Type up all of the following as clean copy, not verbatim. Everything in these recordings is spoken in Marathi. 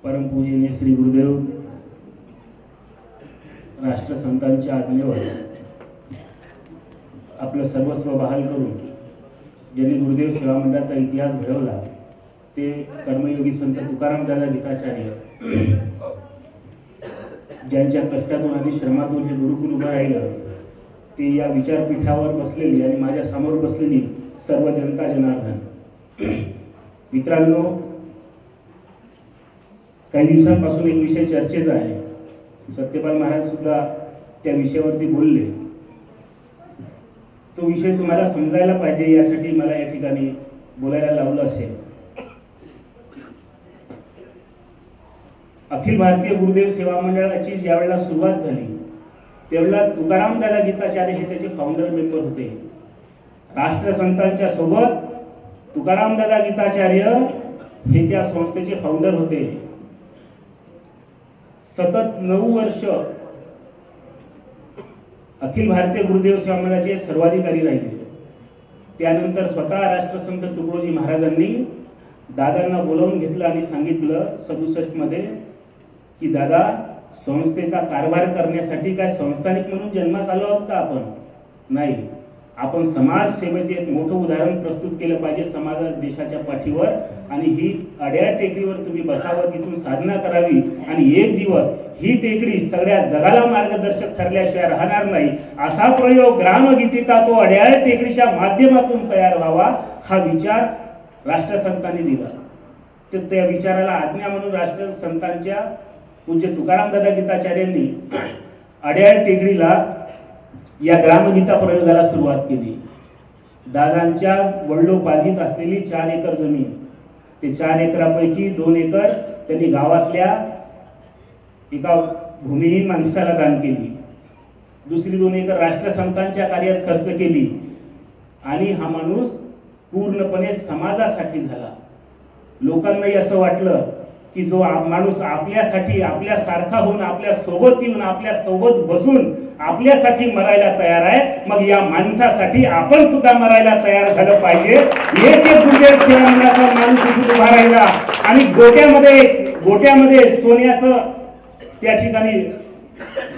परमपूजनीय श्री गुरुदेव राष्ट्रसंतांच्या आज्ञेवर आपलं सर्वस्व बहाल करून ज्यांनी गुरुदेव सेवा मंडळाचा इतिहास घडवला ते कर्मयोगी संत तुकाराम दादा गीताचार्य, ज्यांच्या कष्टातून आणि श्रमातून हे गुरुकुल उभं राहिलं, ते या विचारपीठावर बसलेली आणि माझ्या समोर बसलेली सर्व जनता जनार्दन. मित्रांनो, काही दिवसांपासून एक विषय चर्चेत आहे. सत्यपाल महाराज सुद्धा त्या विषयावरती बोलले. तो विषय तुम्हाला समजायला पाहिजे यासाठी मला या ठिकाणी बोलायला लावलं असेल. अखिल भारतीय गुरुदेव सेवा मंडळाची ज्यावेळेला सुरुवात झाली त्यावेळेला तुकाराम दादा गीताचार्य हे त्याचे फाउंडर मेंबर होते. राष्ट्रसंतांच्या सोबत तुकाराम दादा गीताचार्य हे त्या संस्थेचे फाउंडर होते. सतत 9 वर्ष अखिल भारतीय गुरुदेव सेवा मंडळाचे सर्वाधिकारी राहिले. त्यानंतर स्वतः राष्ट्रसंत तुकडोजी महाराजांनी दादांना बोलावून घेतलं आणि सांगितलं 67 मध्ये की दादा, संस्थेचा कारभार करण्यासाठी काय संस्थानिक म्हणून जन्मास आलो आहोत का आपण? नाही, आपण समाज सेवेचे एक मोठं उदाहरण प्रस्तुत केलं पाहिजे समाज देशाच्या पाठीवर, आणि ही अड्या टेकडीवर तुम्ही बसावं, तिथून साधना करावी आणि एक दिवस ही टेकडी सगळ्या जगाला मार्गदर्शक ठरल्याशिवाय राहणार नाही, असा प्रयोग ग्रामगीतेचा तो अड्या टेकडीच्या माध्यमातून तयार व्हावा, हा विचार राष्ट्रसंतांनी दिला. तर त्या विचाराला आज्ञा म्हणून राष्ट्रसंतांच्या पूज्य तुकाराम दादा गीताचार्यांनी अड्याळ टेकडीला या ग्रामगीता प्रयोगाला सुरुवात केली. दादांच्या वडिलोपार्जित असलेली 4 एकर जमीन, ते 4 एकरापैकी 2 एकर त्यांनी गावातल्या एका भूमिहीन माणसाला दान केली. दुसरी 2 एकर राष्ट्रसंतांच्या कार्यात खर्च केली आणि हा माणूस पूर्णपणे समाजासाठी झाला. लोकांनाही असं वाटलं की जो माणूस आपल्यासाठी आपल्यासारखा होऊन आपल्या सोबत येऊन आपल्या सोबत बसून आपल्यासाठी मरायला तयार आहे, मग या माणसासाठी आपण सुद्धा मरायला तयार झालं पाहिजे. एक गुरुदेव सेवा मंडळाचा माणूस उभा राहिला आणि गोट्यामध्ये सोन्याचं त्या ठिकाणी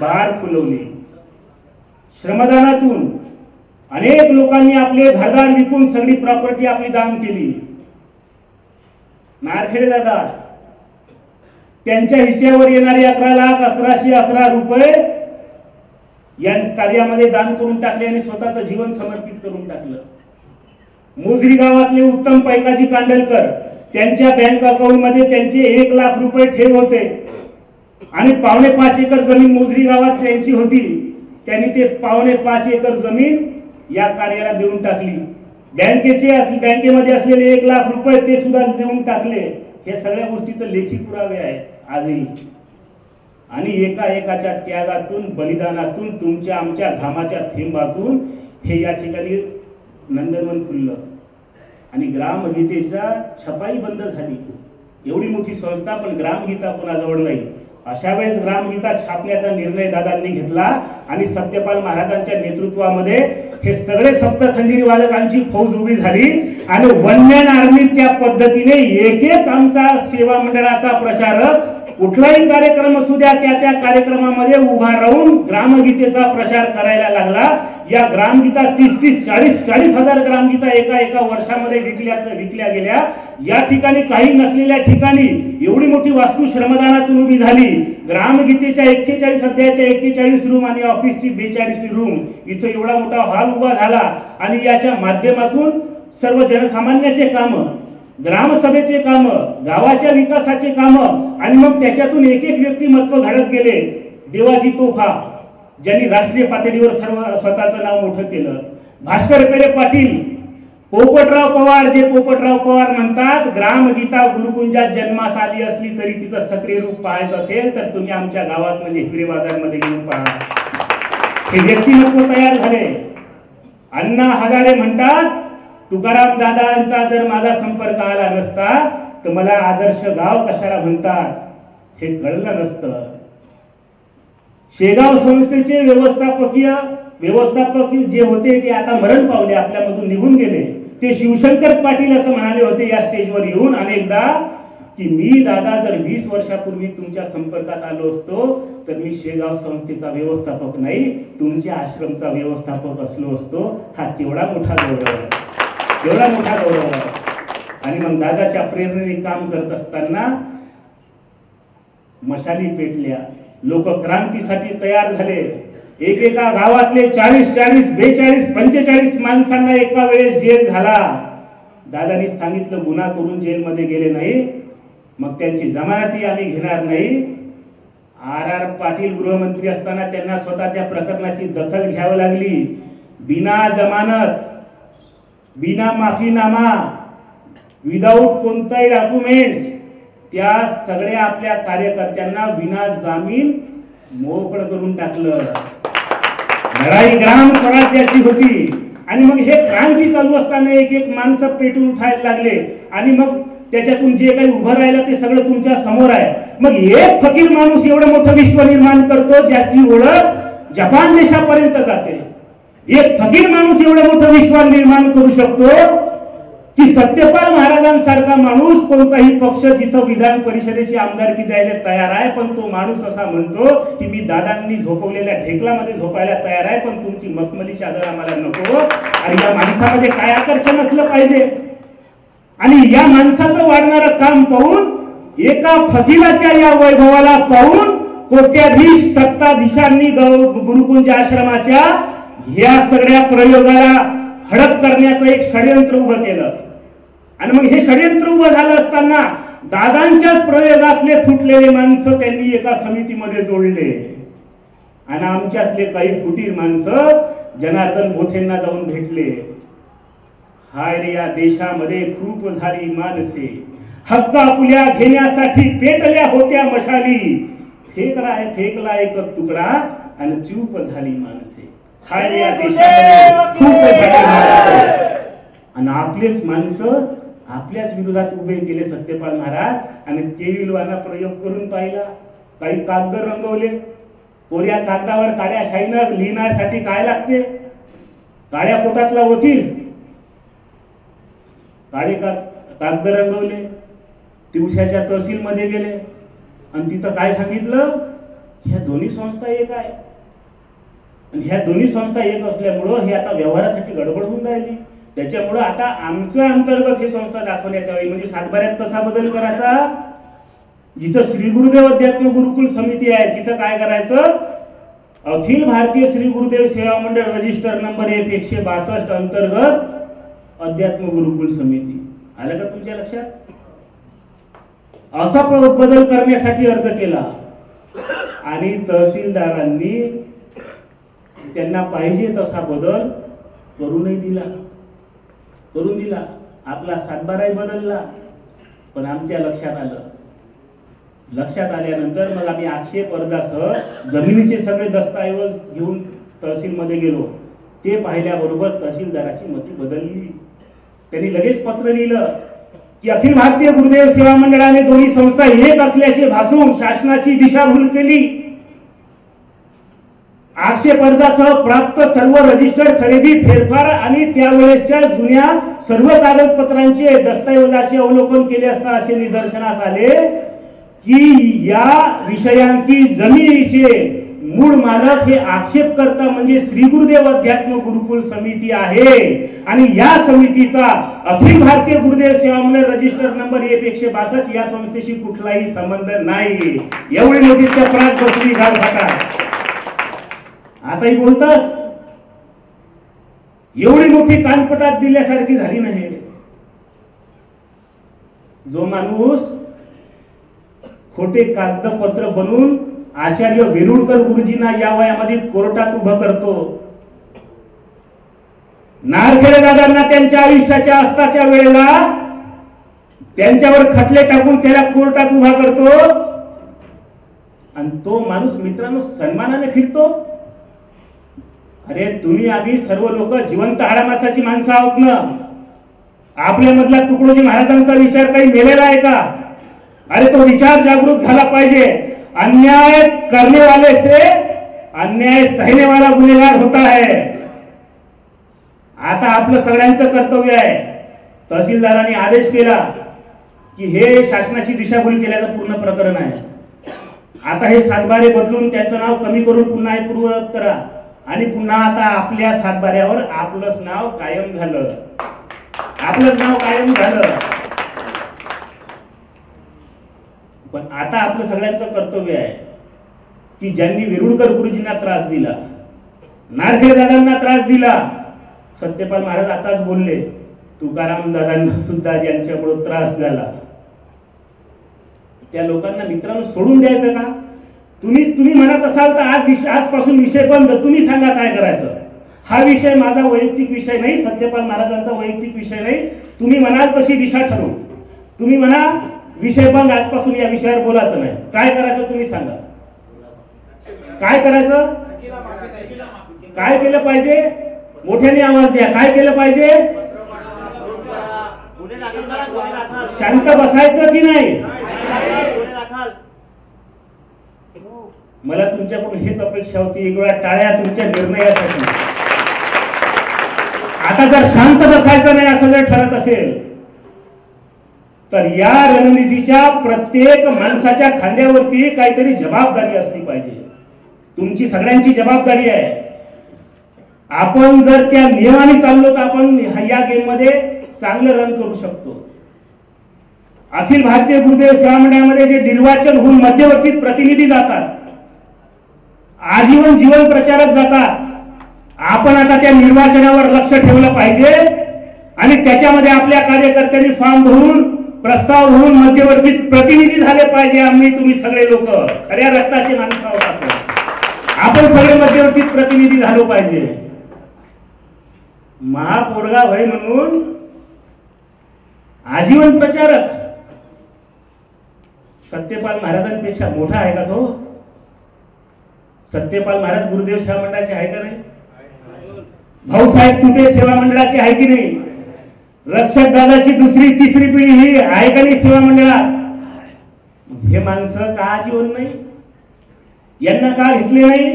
बहार फुलवली. श्रमदानातून अनेक लोकांनी आपले घरदार विकून सगळी प्रॉपर्टी आपली दान केली. नारखेडे दादा त्यांच्या हिस्स्यावर येणारे 11,11,11 रुपये या कार्यामध्ये दान करून टाकले आणि स्वतःचं जीवन समर्पित करून टाकलं. मोजरी गावातले उत्तम पैकाजी कांडलकर, त्यांच्या बँक अकाउंट मध्ये त्यांचे 1 लाख रुपये ठेव होते आणि 5.25 एकर जमीन मोजरी गावात त्यांची होती. त्यांनी ते 5.25 एकर जमीन या कार्याला देऊन टाकली. बँकेमध्ये असलेले 1 लाख रुपये ते सुद्धा देऊन टाकले. हे सगळ्या गोष्टीचं लेखी पुरावे आहेत आजही. आणि एकाच्या त्यागातून, बलिदानातून, तुमच्या आमच्या घामाच्या थेंबातून हे या ठिकाणी नंदनवन फुललं आणि ग्रामगीतेचा छपाई बंद झाली. एवढी मोठी संस्था पण ग्रामगीता कोणाजवळ नाही. अशा वेळेस ग्रामगीता छापण्याचा निर्णय दादांनी घेतला आणि सत्यपाल महाराजांच्या नेतृत्वामध्ये हे सगळे सप्तखंजिरी वादकांची फौज उभी झाली आणि वन मॅन आर्मीच्या पद्धतीने एक आमचा सेवा मंडळाचा प्रचारक कुठलाही कार्यक्रम असू द्या त्या कार्यक्रमामध्ये उभा राहून ग्रामगीतेचा प्रचार करायला लागला. या ग्रामगीता 30-40 हजार ग्रामगीता एका वर्षामध्ये विकल्या गेल्या. या ठिकाणी काही नसलेल्या ठिकाणी एवढी मोठी वास्तू श्रमदानातून उभी झाली. ग्रामगीतेच्या 41 अध्यायाच्या 41 रूम आणि ऑफिसची 42 रूम, इथं एवढा मोठा हॉल उभा झाला आणि याच्या माध्यमातून सर्व जनसामान्याचे काम, ग्रामसभेचे काम, गावाच्या विकासाचे काम आणि मग त्याच्यातून एक व्यक्तिमत्व घडत गेले. देवाजी तोफा, ज्यांनी राष्ट्रीय पातळीवर स्वतःचं नाव मोठं केलं. भास्कर पेरे पाटील, पोपटराव पवार, जे पोपटराव पवार म्हणतात ग्रामगीता गुरुकुंजात जन्मास आली असली तरी तिचं सक्रिय रूप पाहायचं असेल तर तुम्ही आमच्या गावात म्हणजे हिवरे बाजारमध्ये घेऊन पहा. हे व्यक्तिमत्व तयार झाले. अण्णा हजारे म्हणतात तुकाराम दादांचा जर माझा संपर्क आला नसता तर मला आदर्श गाव कशाला म्हणतात हे कळलं नसतं. शेगाव संस्थेचे व्यवस्थापक जे होते ते आता मरण पावले, आपल्यामधून निघून गेले. ते शिवशंकर पाटील असं म्हणाले होते या स्टेजवर येऊन अनेकदा की मी दादा जर 20 वर्षापूर्वी तुमच्या संपर्कात आलो असतो तर मी शेगाव संस्थेचा व्यवस्थापक नाही, तुमच्या आश्रमचा व्यवस्थापक असलो असतो. हा केवढा मोठा गौरव आहे, केवढा मोठा गौरव आहे. आणि मग दादाच्या प्रेरणेने काम करत असताना मशाली पेटल्या, लोक क्रांतीसाठी तयार झाले. एकेका गावातले 40, 42, 45 माणसांना एका वेळेस जेल झाला. दादांनी सांगितलं गुन्हा करून जेलमध्ये गेले नाही, मग त्यांची जमानती आम्ही घेणार नाही. आर पाटील गृहमंत्री असताना त्यांना स्वतः त्या प्रकरणाची दखल घ्यावी लागली. बिना जमानत, बिना माफीनामा, विदाऊट कोणताही डॉक्युमेंट्स त्या सगळ्या आपल्या कार्यकर्त्यांना विना जामीन मोकळं करून टाकलं. लढाई ग्राम स्वराज्याची होती. आणि मग हे क्रांती चालू असताना एक एक माणसं पेटून उठायला लागले आणि मग त्याच्यातून जे काही उभं राहिलं ते सगळं तुमच्या समोर आहे. मग एक फकीर माणूस एवढं मोठं विश्व निर्माण करतो ज्याची ओळख जपान देशापर्यंत जाते. एक फकीर माणूस एवढं मोठं विश्व निर्माण करू शकतो की सत्यपाल महाराजांसारखा माणूस कोणताही पक्ष जिथं विधान परिषदेची आमदारकी द्यायला तयार आहे, पण तो माणूस असा म्हणतो की मी दादांनी झोपवलेल्या ढेकलामध्ये झोपायला तयार आहे, पण तुमची मखमली चादर आम्हाला नको. आणि या माणसामध्ये काय आकर्षण असलं पाहिजे. आणि या माणसाचं वाढणारं काम पाहून, एका फकीराच्या या वैभवाला पाहून कोट्याधीश सत्ताधीशांनी गुरुकुंज आश्रमाच्या या सगळ्या प्रयोगाला हडप करण्याचं एक षडयंत्र उभं केलं. आणि मग हे षडयंत्र उभं झालं असताना दादांच्याच प्रयोगातले फुटलेले माणसं त्यांनी एका समितीमध्ये जोडले. आणि आमच्यातले काही फुटीर माणसं जनार्दन बोथेंना जाऊन भेटले. हाय रे या देशामध्ये खूप झाली माणसे, हक्क आपुल्या घेण्यासाठी पेटल्या होत्या मशाली, फेकला एक तुकडा आणि चूप झाली माणसे. हाय रे या देशामध्ये खूप झाली माणसे. आणि आपलेच माणसं आपल्याच विरोधात उभे केले सत्यपाल महाराज. आणि केविलवाना प्रयोग करून पाहिला. काही कागद रंगवले, कोऱ्या कागदावर काळ्या शाईनं लिहिण्यासाठी काय लागते, काळ्या कोटातला वकील, काळे कागद रंगवले, तिवसाच्या तहसील मध्ये गेले आणि तिथं काय सांगितलं, ह्या दोन्ही संस्था एक आहे. आणि ह्या दोन्ही संस्था एक असल्यामुळं हे आता व्यवहारासाठी गडबड होऊन राहिली. त्याच्यामुळं आता आमच्या अंतर्गत हे संस्था दाखवण्यात यावी. म्हणजे सातबाऱ्यात कसा बदल करायचा, जिथं श्री गुरुदेव अध्यात्म गुरुकुल समिती आहे तिथं काय करायचं, अखिल भारतीय श्री गुरुदेव सेवा मंडळ रजिस्टर नंबर 162 अंतर्गत अध्यात्म गुरुकुल समिती. आलं का तुमच्या लक्षात? असा बदल करण्यासाठी अर्ज केला आणि तहसीलदारांनी त्यांना पाहिजे तसा बदल करून दिला. आपला सातबाराही बदलला. पण आमच्या लक्षात आल्यानंतर मग आम्ही आक्षेप अर्जासह जमिनीचे सगळे दस्तऐवज घेऊन तहसीलमध्ये गेलो. ते पाहिल्याबरोबर तहसीलदाराची मती बदलली. त्यांनी लगेच पत्र लिहिलं की अखिल भारतीय गुरुदेव सेवा मंडळाने दोन्ही संस्था एक असल्याचे भासून शासनाची दिशाभूल केली. आक्षेप अर्जासह प्राप्त सर्व रजिस्टर खरेदी फेरफार आणि त्यावेळेसच्या जुन्या सर्व कागदपत्रांचे दस्तऐवजाचे अवलोकन केले असता असे निदर्शनास आले की या विषयांकी जमिनीचे मूळ मालक हे आक्षेपकर्ता म्हणजे श्री गुरुदेव अध्यात्म गुरुकुल समिती आहे. आणि या समितीचा अखिल भारतीय गुरुदेव सेवा मंडळ रजिस्टर नंबर 162 या संस्थेशी कुठलाही संबंध नाही. एवढी मोठी चक्रात बसली घालघाटात. आताही बोलतास, एवढी मोठी कानपटात दिल्यासारखी झाली नाही. जो माणूस खोटे कागदपत्र बनवून आचार्य वेरुळकर गुरुजींना या वयामध्ये कोर्टात उभं करतो, नारखेडे दादांना त्यांच्या आयुष्याच्या अस्ताच्या वेळेला त्यांच्यावर खटले टाकून त्याला कोर्टात उभा करतो, आणि तो माणूस मित्रांनो सन्मानाने फिरतो. अरे तुम्ही आम्ही सर्व लोक जिवंत हाडामासाची माणसं आहोत ना. आपल्यामधला तुकडोजी महाराजांचा विचार काही मेलेला आहे का? अरे तो विचार जागृत झाला पाहिजे. अन्याय करने वाले से अन्याय सहने वाला गुन्हेगार होता है. आता आपलं सगळ्यांचं कर्तव्य आहे. तहसीलदारांनी आदेश केला की हे शासनाची दिशाभूल केल्याचं पूर्ण प्रकरण आहे. आता हे सातबारे बदलून त्यांचं नाव कमी करून पुन्हा हे पूर्ववत करा आणि पुन्हा आता आपल्या सातबाऱ्यावर आपलंच नाव कायम झालं. आपलंच नाव कायम झालं. पण आता आपलं सगळ्यांचं कर्तव्य आहे की ज्यांनी वेरुळकर गुरुजींना त्रास दिला, नारखेड दादांना त्रास दिला, सत्यपाल महाराज आताच बोलले, तुकाराम दादांना सुद्धा ज्यांच्यामुळे त्रास झाला, त्या लोकांना मित्रांनो सोडून द्यायचं का? तुम्ही म्हणत असाल तर आजपासून विषय बंद. तुम्ही सांगा काय करायचं. हा विषय माझा वैयक्तिक विषय नाही, सत्यपाल महाराजांचा वैयक्तिक विषय नाही. तुम्ही म्हणाल तशी दिशा ठरवू. तुम्ही म्हणा विषय बंद, आजपासून या विषयावर बोलायचं नाही. काय करायचं तुम्ही सांगा. काय करायचं? काय केलं पाहिजे? मोठ्याने आवाज द्या. काय केलं पाहिजे? शांत बसायचं की नाही? मला तुमच्याकडून हेच अपेक्षा होती. एक वेळा टाळ्या तुमच्या निर्णयासाठी. आता जर शांत बसायचं नाही असं जर ठरत असेल तर या रणनीतीच्या प्रत्येक माणसाच्या खांद्यावरती काहीतरी जबाबदारी असली पाहिजे. तुमची सगळ्यांची जबाबदारी आहे. आपण जर त्या नियमाने चाललो तर आपण या गेम मध्ये चांगलं रन करू शकतो. अखिल भारतीय गुरुदेव सेवा मंडळामध्ये जे निर्वाचन होऊन मध्यवर्ती प्रतिनिधी जातात, आजीवन जीवन प्रचारक जातात, आपण आता त्या निर्वाचनावर लक्ष ठेवलं पाहिजे आणि त्याच्यामध्ये आपल्या कार्यकर्त्यांनी फॉर्म भरून प्रस्ताव भरून मध्यवर्ती प्रतिनिधी झाले पाहिजे. आम्ही तुम्ही सगळे लोक खऱ्या रक्ताचे माणसं आहोत. आपण सगळे मध्यवर्ती प्रतिनिधी झालो पाहिजे. महापोरगा होय म्हणून आजीवन प्रचारक सत्यपाल महाराजांपेक्षा मोठा आहे का तो? सत्यपाल महाराज गुरुदेव सेवा मंडळाचे आहे का नाही? भाऊसाहेब तुटे सेवा मंडळाचे आहे की नाही? रक्षक दादाची दुसरी तिसरी पिढी ही आहे का नाही सेवा मंडळात? हे माणसं का आजीवन नाही? यांना का घेतले नाही?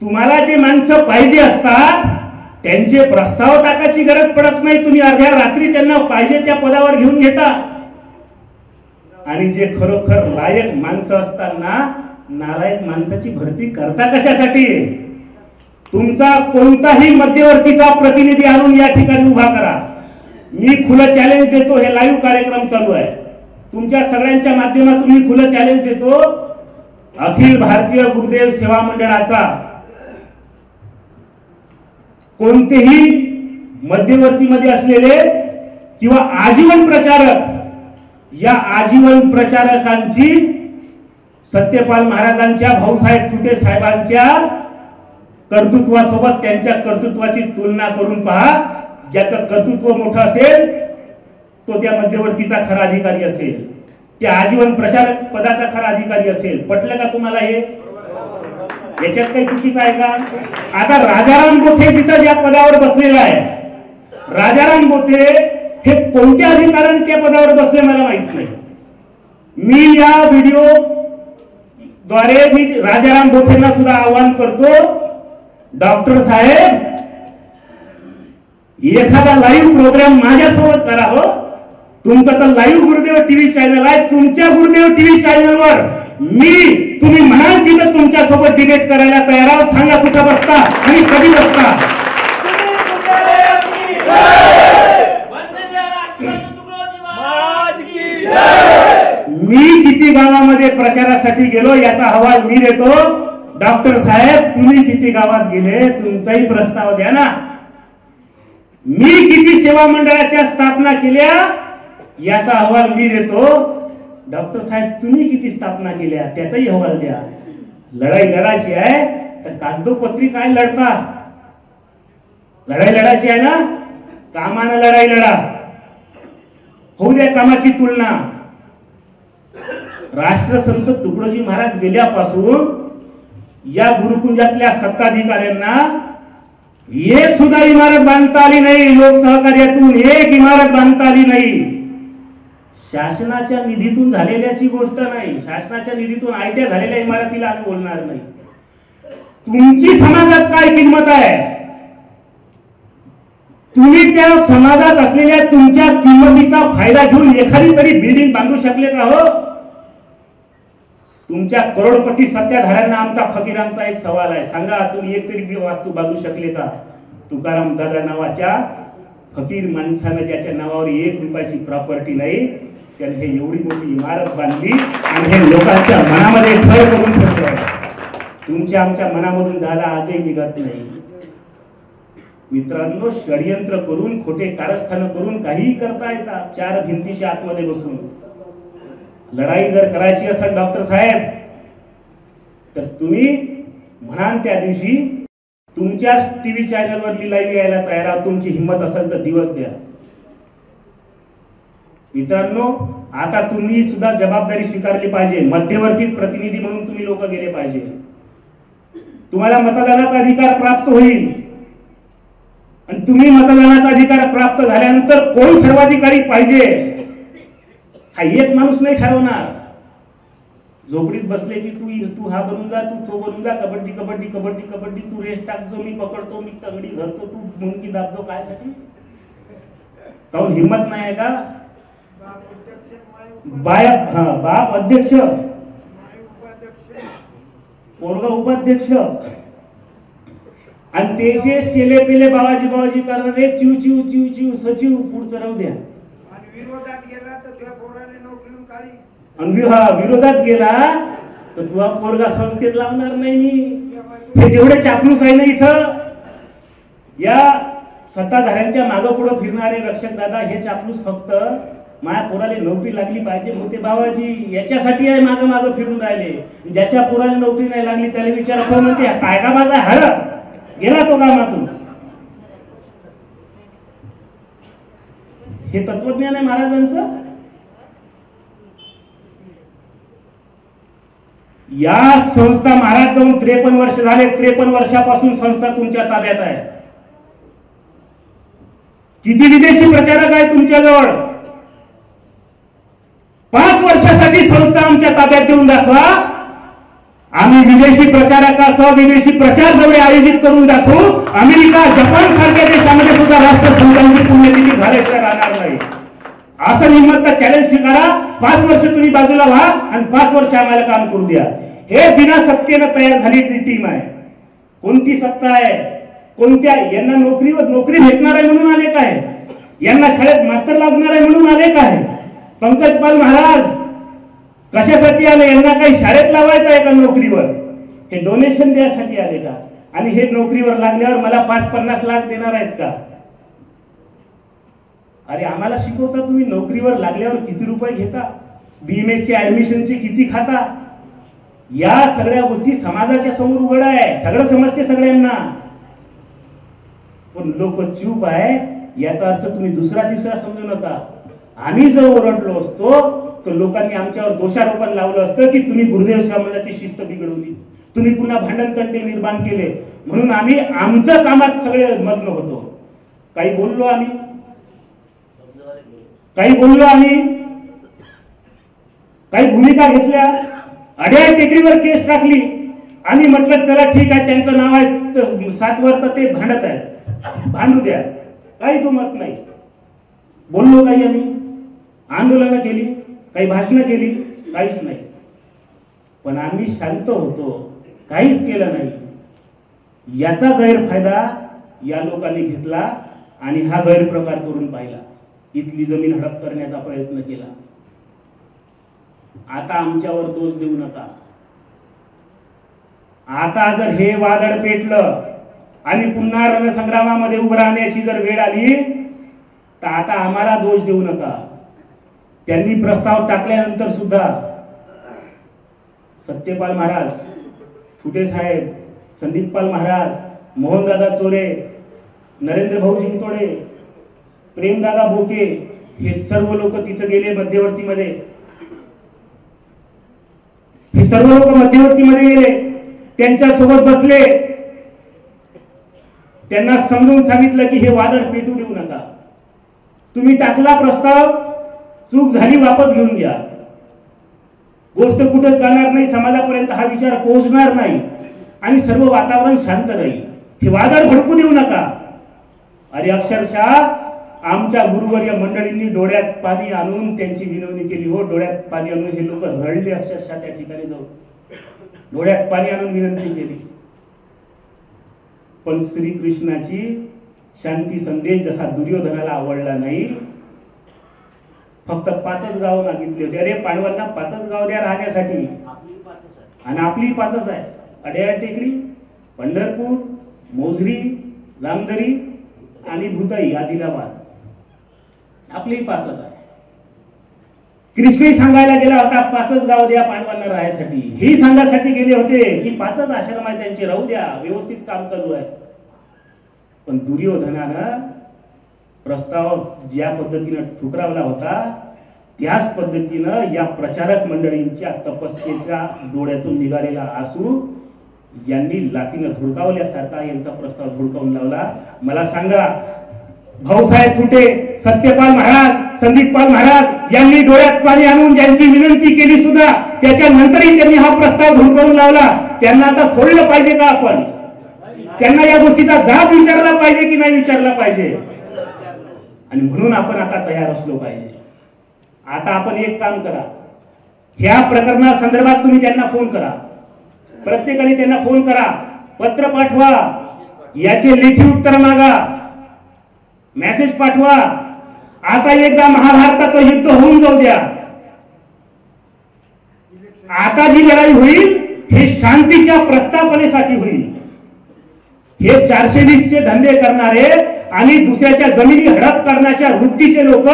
तुम्हाला जे माणसं पाहिजे असतात त्यांचे प्रस्ताव टाकायची गरज पडत नाही. तुम्ही अर्ध्या रात्री त्यांना पाहिजे त्या पदावर घेऊन घेता. आणि जे खरोखर लायक माणसं असताना नालायक माणसाची भरती करता कशासाठी? तुमचा कोणताही मध्यवर्तीचा प्रतिनिधी आणून या ठिकाणी उभा करा. मी खुलं चॅलेंज देतो. हे लाईव्ह कार्यक्रम चालू आहे. तुमच्या सगळ्यांच्या माध्यमातून मी खुलं चॅलेंज देतो. अखिल भारतीय गुरुदेव सेवा मंडळाचा कोणतेही मध्यवर्तीमध्ये असलेले किंवा आजीवन प्रचारक, या आजीवन प्रचारकांची सत्यपाल महाराजांच्या भाऊसाहेब तुटे साहेबांच्या कर्तृत्वासोबत त्यांच्या कर्तृत्वाची तुलना करून पहा. ज्याचं कर्तृत्व मोठं असेल तो त्या मध्यवर्तीचा खरा अधिकारी असेल, त्या आजीवन प्रचारक पदाचा खरा अधिकारी असेल. पटलं का तुम्हाला हे? याच्यात काही चुकीचं आहे का? आता राजाराम बोथे जिथं ज्या पदावर बसलेला आहे, राजाराम बोथे हे कोणत्या अधिकाराने त्या पदावर बसले मला माहित नाही. मी या व्हिडिओ द्वारे मी राजाराम बोथेंना सुद्धा आवाहन करतो, डॉक्टर साहेब एखादा लाईव्ह प्रोग्राम माझ्यासोबत करा. हो, तुमचं तर लाईव्ह गुरुदेव टीव्ही चॅनल आहे. तुमच्या गुरुदेव टीव्ही चॅनलवर तुम्ही म्हणाल तिथं तुमच्या सोबत डिबेट करायला तयार आहोत. सांगा कुठं बसता आणि कधी बसता. मी किती गावामध्ये प्रचारासाठी गेलो याचा अहवाल मी देतो. डॉक्टर साहेब तुम्ही किती गावात गेले तुमचाही प्रस्ताव द्या ना. मी किती सेवा मंडळाच्या स्थापना केल्या याचा अहवाल मी देतो. डॉक्टर साहेब तुम्ही किती स्थापना केल्या त्याचाही अहवाल द्या. लढाई लढायची आहे तर कागदोपत्री काय लढता? लढाई लढायची आहे ना, कामानं लढाई लढा. होऊ द्या कामाची तुलना. राष्ट्रसंत तुकडोजी महाराज गेल्यापासून या गुरुकुंजातल्या सत्ताधिकाऱ्यांना एक सुद्धा इमारत बांधता आली नाही. लोकसहकार्यातून एक इमारत बांधता आली नाही. शासनाच्या निधीतून झालेल्याची गोष्ट नाही. शासनाच्या निधीतून आयत्या झालेल्या इमारतीला आम्ही बोलणार नाही. तुमची समाजात काय किंमत आहे? तुम्ही त्या समाजात असलेल्या तुमच्या किंमतीचा फायदा घेऊन एखादी तरी बिल्डिंग बांधू शकले का हो? तुमच्या करोडपती सत्ताधाऱ्यांना आमचा फकीरांचा एक सवाल आहे, सांगा तुम्ही एक तरी वास्तू बांधू शकले का? तुकाराम दादा नावाच्या फकीर माणसानं ज्याच्या नावावर 1 रुपयाची प्रॉपर्टी नाही, त्याने हे एवढी मोठी इमारत बांधली आणि हे लोकांच्या मनामध्ये घर करून ठेवलं. तुमच्या आमच्या मनामधून दादा आजही निघत नाही. मित्रांनो, षडयंत्र करून खोटे कारस्थान करून काहीही करता येतात 4 भिंतीच्या आतमध्ये बसून. लढाई जर करायची असेल डॉक्टर साहेब, तर तुम्ही म्हणाल त्या दिवशी तुमच्याच टीव्ही चॅनलवर लाईव्ह यायला तयार आहात. तुमची हिंमत असेल तर दिवस द्या. मित्रांनो, आता तुम्ही सुद्धा जबाबदारी स्वीकारली पाहिजे. मध्यवर्ती प्रतिनिधी म्हणून तुम्ही लोक गेले पाहिजे. तुम्हाला मतदानाचा अधिकार प्राप्त होईल आणि तुम्ही मतदानाचा अधिकार प्राप्त झाल्यानंतर कोण सर्वाधिकारी पाहिजे हा एक माणूस नाही ठरवणार. झोपडीत बसले की तू हा बनून जा, तू तो बनून जा, कबड्डी कबड्डी कबड्डी कबड्डी, तू रेस टाकजो, मी पकडतो, मी तंगडी धरतो, तू मुंडकी दाबजो. काय साठी? काहून हिम्मत नाही आहे का? बाप अध्यक्ष, पोरगा उपाध्यक्ष आणि तेचे चेले पेले बाबाजी बाबाजी करणारे चिव चिव चिव चिव सचिव पुढचं राहू द्या. विरोधात गेला तर तुझा पोरगा संस्थेत लावणार नाही मी. हे जेवढे चापलूस आहे ना इथं, या सत्ताधाऱ्यांच्या मागं पुढं फिरणारे रक्षक दादा, हे चापलूस फक्त माझ्या पोराला नोकरी लागली पाहिजे होते बाबाजी याच्यासाठी आहे मागं मागं फिरून राहिले. ज्याच्या पोराला नोकरी नाही लागली त्याला विचारा तो म्हणते काय का माझा हर गेला तो कामातून. हे तत्वज्ञान आहे महाराजांचं. या संस्था महाराज जाऊन 53 वर्ष झाले. 53 वर्षापासून संस्था तुमच्या ताब्यात आहे. किती विदेशी प्रचारक आहे तुमच्याजवळ? 5 वर्षासाठी संस्था आमच्या ताब्यात देऊन दाखवा. आम्ही विदेशी प्रचारकासह विदेशी प्रचार दौरे आयोजित करून दाखवू. अमेरिका, जपान सारख्या देशामध्ये सुद्धा राष्ट्रसंघांची पुण्यतिथी झाल्याशिवाय राहणार नाही. असं निमित्त चॅलेंज स्वीकारा. 5 वर्ष तुम्ही बाजूला व्हा आणि 5 वर्ष आम्हाला काम करू द्या. हे बिना सत्तेनं तयार झालेली टीम आहे. कोणती सत्ता आहे? कोणत्या? यांना नोकरी भेटणार आहे म्हणून आले काय? यांना शाळेत मास्तर लागणार आहे म्हणून आले काय? पंकज पाल महाराज कशासाठी आले? यांना काही शाळेत लावायचं आहे का नोकरीवर? हे डोनेशन द्यायसाठी आले का? आणि हे नोकरीवर लागल्यावर मला 5-50 लाख देणार आहेत का? अरे आम्हाला शिकवता तुम्ही नोकरीवर लागल्यावर किती रुपये घेता, BMS चे ऍडमिशनचे किती खाता. या सगळ्या गोष्टी समाजाच्या समोर उघड आहे. सगळं समजते सगळ्यांना. पण लोक चूप आहे. याचा अर्थ तुम्ही दुसरा तिसरा समजू नका. आम्ही जर ओरडलो असतो तर लोकांनी आमच्यावर दोषारोपण लावलं असतं की तुम्ही गुरुदेव समाजाची शिस्त बिघडवली, तुम्ही पुन्हा भांडण तंटे निर्माण केले. म्हणून आम्ही आमच्या कामात सगळे मग्न होतो. काही बोललो आम्ही, काही भूमिका घेतल्या, अड्याळ टेकडीवर केस टाकली. आम्ही म्हटलं चला ठीक आहे, त्यांचं नाव आहे 7 वर तर ते भांडत आहेत, भांडू द्या, काही दुमत नाही. बोललो काही, आम्ही आंदोलनं केली, काही भाषणं केली, काहीच नाही. पण आम्ही शांत होतो, काहीच केलं नाही. याचा गैरफायदा या लोकांनी घेतला आणि हा गैरप्रकार करून पाहिला. इथली जमीन हडप करण्याचा प्रयत्न केला. आता आमच्यावर दोष देऊ नका. आता जर हे वादळ पेटलं आणि पुन्हा रणसंग्रामामध्ये उभं राहण्याची जर वेळ आली तर आता आम्हाला दोष देऊ नका. त्यांनी प्रस्ताव टाकल्यानंतर सुद्धा सत्यपाल महाराज, थुटे साहेब, संदीप पाल महाराज, मोहनदादा चोरे, नरेंद्र भाऊ जिंतोडे, प्रेमदादा बोके, हे सर्व लोक तिथे गेले मध्यवर्तीमध्ये. हे सर्व लोक मध्यवर्तीमध्ये गेले, त्यांच्या सोबत बसले, त्यांना समजून सांगितलं की हे वादळ पेटू देऊ नका. तुम्ही टाकला प्रस्ताव, चूक झाली, वापस घेऊन घ्या. गोष्ट कुठेच जाणार नाही, समाजापर्यंत हा विचार पोहोचणार नाही आणि सर्व वातावरण शांत राहील. हे वादळ भडकू देऊ नका. अरे अक्षरशः आमच्या गुरुवर्य मंडळींनी डोळ्यात पाणी आणून त्यांची विनवणी केली. हो, डोळ्यात पाणी आणून हे लोक रडले अक्षरशः त्या ठिकाणी जाऊन डोळ्यात पाणी आणून विनंती केली. पण श्रीकृष्णाची शांती संदेश जसा दुर्योधनाला आवडला नाही, फक्त 5च गाव मागितली होती. अरे पांडवांना 5च गाव द्या राहण्यासाठी, आणि आपली 5च आहे. अड्याळ टेकडी, पंढरपूर, मोझरी, जामदरी आणि भुताई आदिलाबाद, आपली 5च आहे. कृष्ण सांगायला गेला होता 5च गाव द्या पांडवांना राहायसाठी. हे सांगायसाठी गेले होते की 5च आश्रम आहे त्यांचे, राहू द्या, व्यवस्थित काम चालू आहे. पण दुर्योधनानं प्रस्ताव ज्या पद्धतीने ठुकरावला होता त्याच पद्धतीनं या प्रचारक मंडळींच्या तपस्येच्या डोळ्यातून निघालेला आसू यांनी लाथीनं धुडकावल्यासारखा यांचा प्रस्ताव धुडकावून लावला. मला सांगा, भाऊसाहेब थुटे, सत्यपाल महाराज, संदीपपाल महाराज यांनी डोळ्यात पाणी आणून ज्यांची विनंती केली सुद्धा त्याच्यानंतरही त्यांनी हा प्रस्ताव धुडकावून लावला. त्यांना आता सोडलं पाहिजे का आपण? त्यांना या गोष्टीचा जाब विचारला पाहिजे की नाही विचारला पाहिजे? आणि म्हणून आपण आता तयार असलो पाहिजे. आता आपण एक काम करा, ह्या प्रकरणा संदर्भात तुम्ही त्यांना फोन करा, प्रत्येकाने त्यांना फोन करा, पत्र पाठवा, याचे लेखी उत्तर मागा, मेसेज पाठवा. आता एकदा महाभारताचं युद्ध होऊन जाऊ द्या. आता जी लढाई होईल हे शांतीच्या प्रस्थापनेसाठी होईल. हे 420 धंदे करणारे आणि दुसऱ्याच्या जमिनी हडप करण्याच्या वृत्तीचे लोक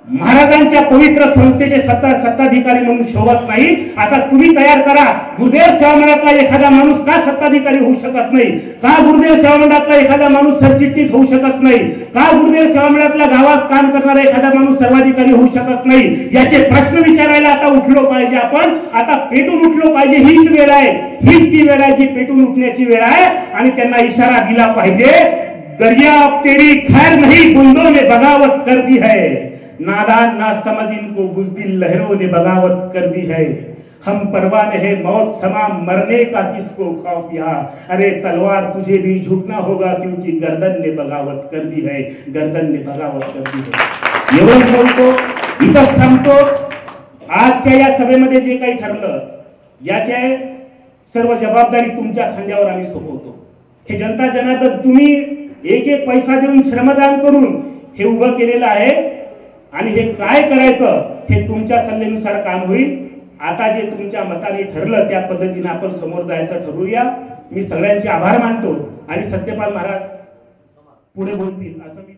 महाराजांच्या पवित्र संस्थेचे सत्ताधिकारी म्हणून शोभत नाही. आता तुम्ही तयार करा. गुरुदेव सेवा मंडळातला एखादा माणूस का सत्ताधिकारी होऊ शकत नाही? का गुरुदेव सेवा मंडळातला एखादा माणूस सरचिटणीस होऊ शकत नाही? का गुरुदेव सेवा मंडळातला गावात काम करणारा एखादा माणूस सर्वाधिकारी होऊ शकत नाही? याचे प्रश्न विचारायला आता उठलो पाहिजे. आपण आता पेटून उठलो पाहिजे. हीच वेळ आहे, हीच ती वेळ आहे जी पेटून उठण्याची वेळ आहे. आणि त्यांना इशारा दिला पाहिजे, दरिया तेरी खैर नहीं, बूंदों ने बगावत कर दी है, नादान ना समझ इनको बुज़दिल लहरों ने बगावत कर दी है, हम परवाने हैं मौत समा मरने का किसको खौफ यहाँ, अरे तलवार तुझे भी झुकना होगा क्योंकि गर्दन ने बगावत कर दी है, गर्दन ने बगावत कर दी है. एवढं बोलतो, इथंच थांबतो. आजच्या या सभेमध्ये जे काही ठरलं याचे सर्व जबाबदारी तुमच्या खांद्यावर आम्ही सोपवतो. हे जनता जनार्दन तुम्ही एक एक पैसा देऊन श्रमदान करून हे उभं केलेलं आहे आणि हे काय करायचं हे तुमच्या सल्ल्यानुसार काम होईल. आता जे तुमच्या मताने ठरलं त्या पद्धतीने आपण समोर जायचं ठरवूया. मी सगळ्यांचे आभार मानतो आणि सत्यपाल महाराज पुढे बोलतील असं मी